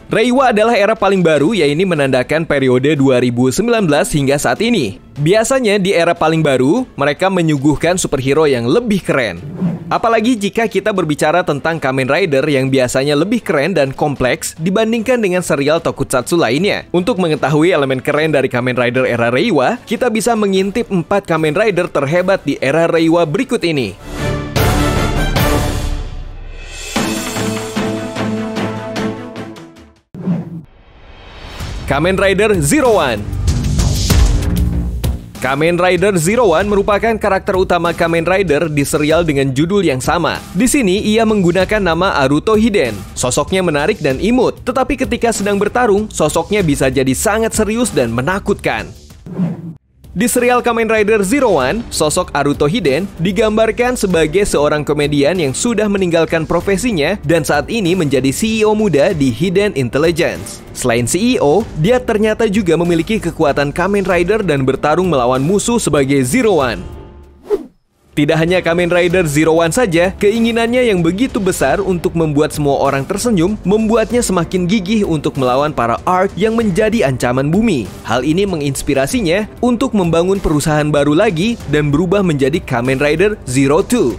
Reiwa adalah era paling baru, yaitu menandakan periode 2019 hingga saat ini. Biasanya di era paling baru, mereka menyuguhkan superhero yang lebih keren. Apalagi jika kita berbicara tentang Kamen Rider yang biasanya lebih keren dan kompleks dibandingkan dengan serial tokusatsu lainnya. Untuk mengetahui elemen keren dari Kamen Rider era Reiwa, kita bisa mengintip 4 Kamen Rider terhebat di era Reiwa berikut ini. Kamen Rider Zero One. Kamen Rider Zero One merupakan karakter utama Kamen Rider di serial dengan judul yang sama. Di sini ia menggunakan nama Aruto Hiden. Sosoknya menarik dan imut, tetapi ketika sedang bertarung, sosoknya bisa jadi sangat serius dan menakutkan. Di serial Kamen Rider Zero One, sosok Aruto Hiden digambarkan sebagai seorang komedian yang sudah meninggalkan profesinya dan saat ini menjadi CEO muda di Hiden Intelligence. Selain CEO, dia ternyata juga memiliki kekuatan Kamen Rider dan bertarung melawan musuh sebagai Zero One. Tidak hanya Kamen Rider Zero One saja, keinginannya yang begitu besar untuk membuat semua orang tersenyum membuatnya semakin gigih untuk melawan para Ark yang menjadi ancaman bumi. Hal ini menginspirasinya untuk membangun perusahaan baru lagi dan berubah menjadi Kamen Rider Zero Two.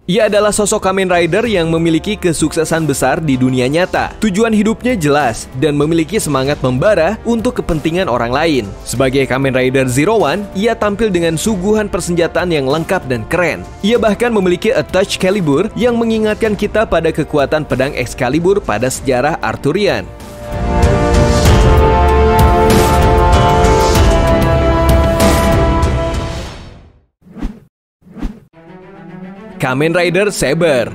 Ia adalah sosok Kamen Rider yang memiliki kesuksesan besar di dunia nyata. Tujuan hidupnya jelas dan memiliki semangat membara untuk kepentingan orang lain. Sebagai Kamen Rider Zero One, ia tampil dengan suguhan persenjataan yang lengkap dan keren. Ia bahkan memiliki Attach Calibur yang mengingatkan kita pada kekuatan pedang Excalibur pada sejarah Arthurian. Kamen Rider Saber.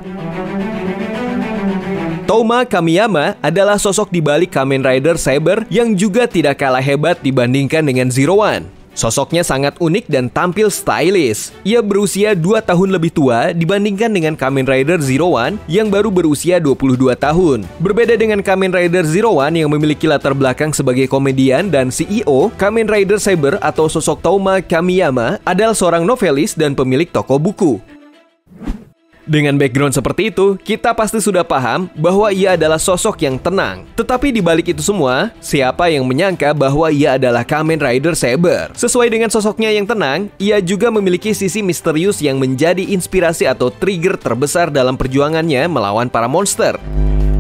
Touma Kamiyama adalah sosok di balik Kamen Rider Saber yang juga tidak kalah hebat dibandingkan dengan Zero One. Sosoknya sangat unik dan tampil stylish. Ia berusia 2 tahun lebih tua dibandingkan dengan Kamen Rider Zero One yang baru berusia 22 tahun. Berbeda dengan Kamen Rider Zero One yang memiliki latar belakang sebagai komedian dan CEO, Kamen Rider Saber atau sosok Touma Kamiyama adalah seorang novelis dan pemilik toko buku. Dengan background seperti itu, kita pasti sudah paham bahwa ia adalah sosok yang tenang. Tetapi di balik itu semua, siapa yang menyangka bahwa ia adalah Kamen Rider Saber? Sesuai dengan sosoknya yang tenang, ia juga memiliki sisi misterius yang menjadi inspirasi atau trigger terbesar dalam perjuangannya melawan para monster.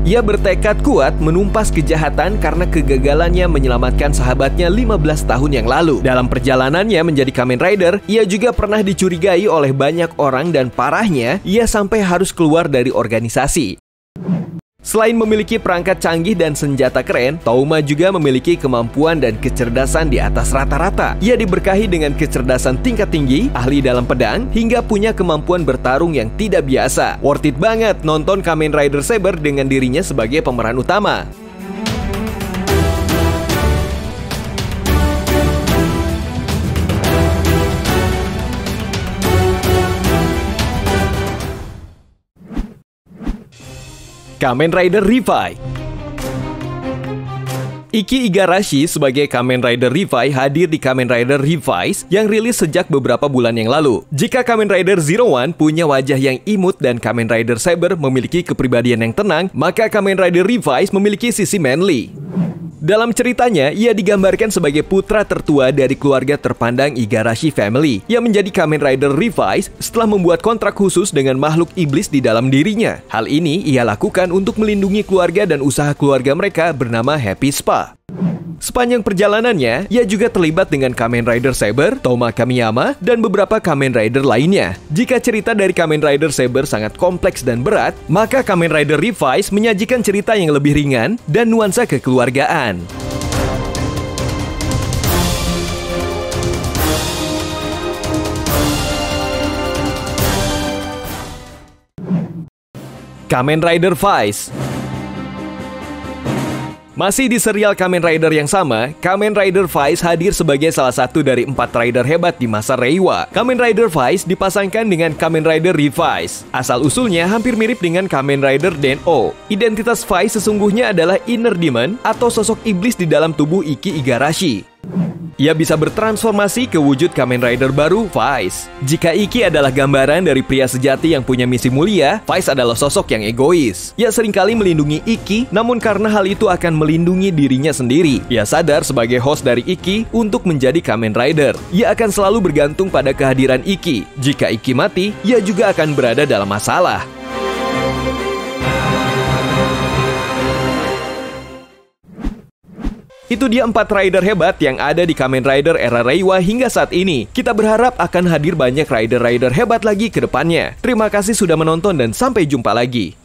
Ia bertekad kuat menumpas kejahatan karena kegagalannya menyelamatkan sahabatnya 15 tahun yang lalu. Dalam perjalanannya menjadi Kamen Rider, ia juga pernah dicurigai oleh banyak orang dan parahnya, ia sampai harus keluar dari organisasi. Selain memiliki perangkat canggih dan senjata keren, Touma juga memiliki kemampuan dan kecerdasan di atas rata-rata. Ia diberkahi dengan kecerdasan tingkat tinggi, ahli dalam pedang, hingga punya kemampuan bertarung yang tidak biasa. Worth it banget nonton Kamen Rider Saber dengan dirinya sebagai pemeran utama. Kamen Rider Revive. Iki Igarashi sebagai Kamen Rider Revive hadir di Kamen Rider Revive yang rilis sejak beberapa bulan yang lalu. Jika Kamen Rider Zero One punya wajah yang imut dan Kamen Rider Saber memiliki kepribadian yang tenang, maka Kamen Rider Revive memiliki sisi manly. Dalam ceritanya, ia digambarkan sebagai putra tertua dari keluarga terpandang Igarashi Family yang menjadi Kamen Rider Revive setelah membuat kontrak khusus dengan makhluk iblis di dalam dirinya. Hal ini ia lakukan untuk melindungi keluarga dan usaha keluarga mereka bernama Happy Spa. Sepanjang perjalanannya, ia juga terlibat dengan Kamen Rider Saber, Touma Kamiyama, dan beberapa Kamen Rider lainnya. Jika cerita dari Kamen Rider Saber sangat kompleks dan berat, maka Kamen Rider Revive menyajikan cerita yang lebih ringan dan nuansa kekeluargaan. Kamen Rider Vice. Masih di serial Kamen Rider yang sama, Kamen Rider Vice hadir sebagai salah satu dari 4 rider hebat di masa Reiwa. Kamen Rider Vice dipasangkan dengan Kamen Rider Revice. Asal-usulnya hampir mirip dengan Kamen Rider Den-O. Identitas Vice sesungguhnya adalah Inner Demon atau sosok iblis di dalam tubuh Iki Igarashi. Ia bisa bertransformasi ke wujud Kamen Rider baru, Vice. Jika Iki adalah gambaran dari pria sejati yang punya misi mulia, Vice adalah sosok yang egois. Ia seringkali melindungi Iki, namun karena hal itu akan melindungi dirinya sendiri. Ia sadar sebagai host dari Iki untuk menjadi Kamen Rider. Ia akan selalu bergantung pada kehadiran Iki. Jika Iki mati, ia juga akan berada dalam masalah. Itu dia 4 rider hebat yang ada di Kamen Rider era Reiwa hingga saat ini. Kita berharap akan hadir banyak rider-rider hebat lagi ke depannya. Terima kasih sudah menonton dan sampai jumpa lagi.